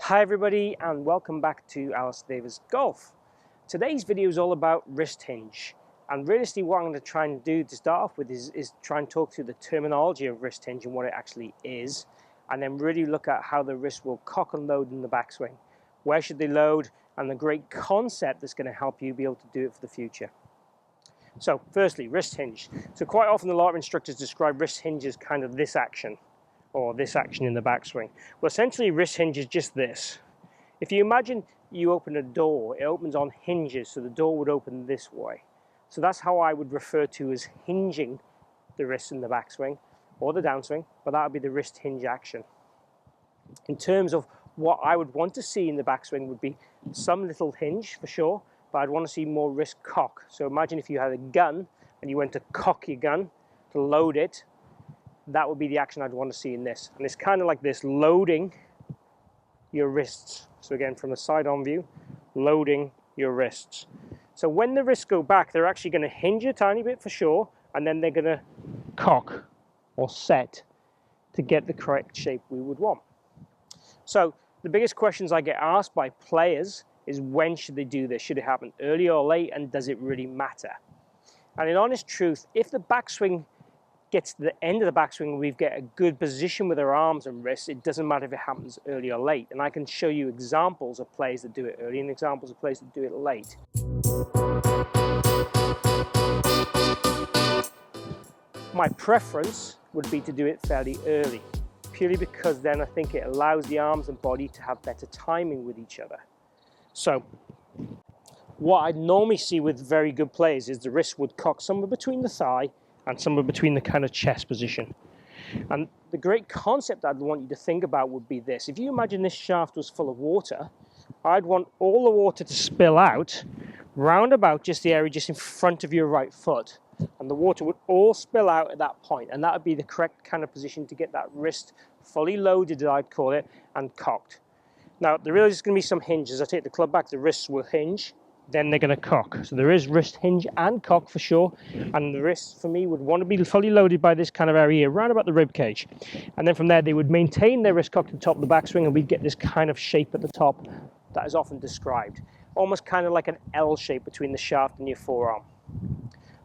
Hi everybody and welcome back to Alistair Davies Golf. Today's video is all about wrist hinge, and realistically what I'm going to try and do to start off with is try and talk through the terminology of wrist hinge and what it actually is, and then really look at how the wrist will cock and load in the backswing. Where should they load, and the great concept that's going to help you be able to do it for the future. So firstly, wrist hinge. So quite often a lot of instructors describe wrist hinge as kind of this action, or this action in the backswing. Well, essentially wrist hinge is just this. If you imagine you open a door, it opens on hinges, so the door would open this way. So that's how I would refer to as hinging the wrist in the backswing or the downswing, but that would be the wrist hinge action. In terms of what I would want to see in the backswing would be some little hinge for sure, but I'd want to see more wrist cock. So imagine if you had a gun and you went to cock your gun to load it, that would be the action I'd want to see in this. And it's kind of like this, loading your wrists. So again, from the side-on view, loading your wrists. So when the wrists go back, they're actually going to hinge a tiny bit for sure, and then they're going to cock or set to get the correct shape we would want. So the biggest questions I get asked by players is, when should they do this? Should it happen early or late, and does it really matter? And in honest truth, if the backswing gets to the end of the backswing, we get a good position with our arms and wrists, it doesn't matter if it happens early or late. And I can show you examples of players that do it early and examples of players that do it late. My preference would be to do it fairly early, purely because then I think it allows the arms and body to have better timing with each other. So what I normally see with very good players is the wrist would cock somewhere between the thigh and somewhere between the kind of chest position. And the great concept I'd want you to think about would be this. If you imagine this shaft was full of water, I'd want all the water to spill out round about just the area just in front of your right foot. And the water would all spill out at that point, and that would be the correct kind of position to get that wrist fully loaded, I'd call it, and cocked. Now, there is going to be some hinge. As I take the club back, the wrists will hinge, then they're going to cock. So there is wrist hinge and cock for sure, and the wrists for me would want to be fully loaded by this kind of area around about the rib cage, and then from there they would maintain their wrist cocked to the top of the backswing, and we'd get this kind of shape at the top that is often described, almost kind of like an L shape between the shaft and your forearm.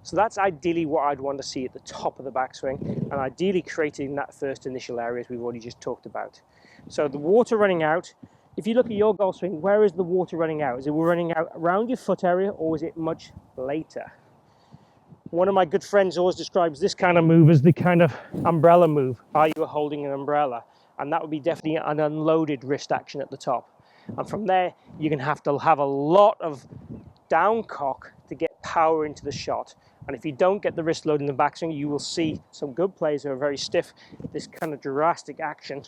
So that's ideally what I'd want to see at the top of the backswing, and ideally creating that first initial area as we've already just talked about. So the water running out, if you look at your golf swing, where is the water running out? Is it running out around your foot area, or is it much later? One of my good friends always describes this kind of move as the kind of umbrella move. Are you holding an umbrella? And that would be definitely an unloaded wrist action at the top. And from there, you're going to have a lot of down cock to get power into the shot. And if you don't get the wrist load in the backswing, you will see some good players who are very stiff, this kind of drastic action,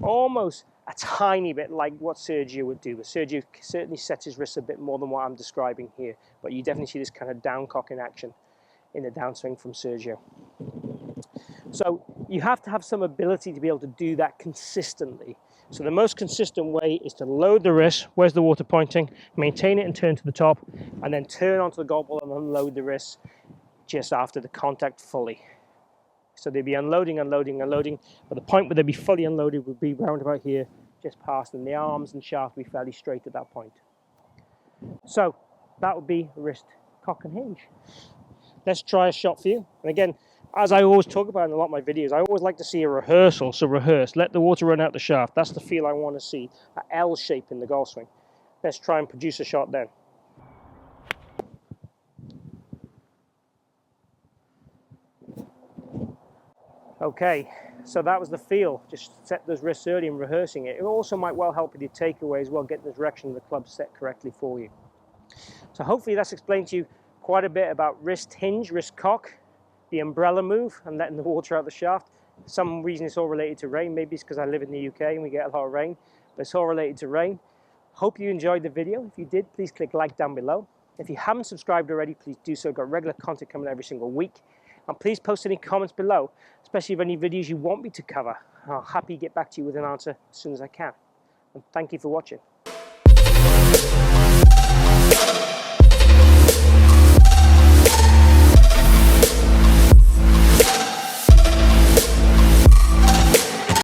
almost a tiny bit like what Sergio would do. But Sergio certainly sets his wrists a bit more than what I'm describing here. But you definitely see this kind of down cock in action in the downswing from Sergio. So you have to have some ability to be able to do that consistently. So the most consistent way is to load the wrist, where's the water pointing, maintain it and turn to the top, and then turn onto the golf ball and unload the wrist just after the contact fully. So they'd be unloading, unloading, unloading, but the point where they'd be fully unloaded would be round about here, just past, and the arms and shaft would be fairly straight at that point. So that would be wrist cock and hinge. Let's try a shot for you. And again, as I always talk about in a lot of my videos, I always like to see a rehearsal. So rehearse, let the water run out the shaft. That's the feel I want to see, an L shape in the golf swing. Let's try and produce a shot then. Okay, so that was the feel. Just set those wrists early and rehearsing it. It also might well help with your takeaway as well, get the direction of the club set correctly for you. So hopefully that's explained to you quite a bit about wrist hinge, wrist cock, the umbrella move, and letting the water out the shaft. For some reason it's all related to rain. Maybe it's because I live in the UK and we get a lot of rain, but it's all related to rain. Hope you enjoyed the video. If you did, please click like down below. If you haven't subscribed already, please do so. I've got regular content coming every single week. And please post any comments below, especially if any videos you want me to cover. I'll happily get back to you with an answer as soon as I can. And thank you for watching.